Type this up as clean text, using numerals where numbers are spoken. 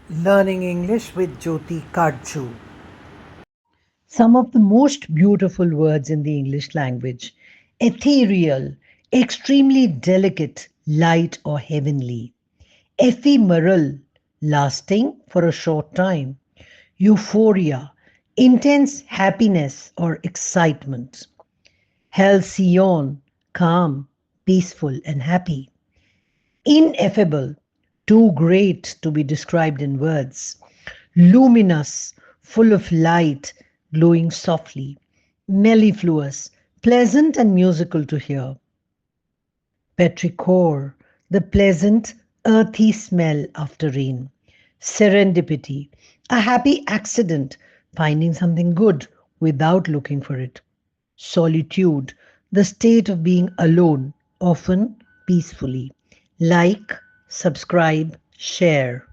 Learning English with Jyoti Kathju. Some of the most beautiful words in the English language: ethereal, extremely delicate, light or heavenly; ephemeral, lasting for a short time; euphoria, intense happiness or excitement; halcyon, calm, peaceful and happy; ineffable, too great to be described in words; luminous, full of light, glowing softly; mellifluous, pleasant and musical to hear; petrichor, the pleasant, earthy smell after rain; serendipity, a happy accident, finding something good without looking for it; solitude, the state of being alone, often peacefully. Like, subscribe, share.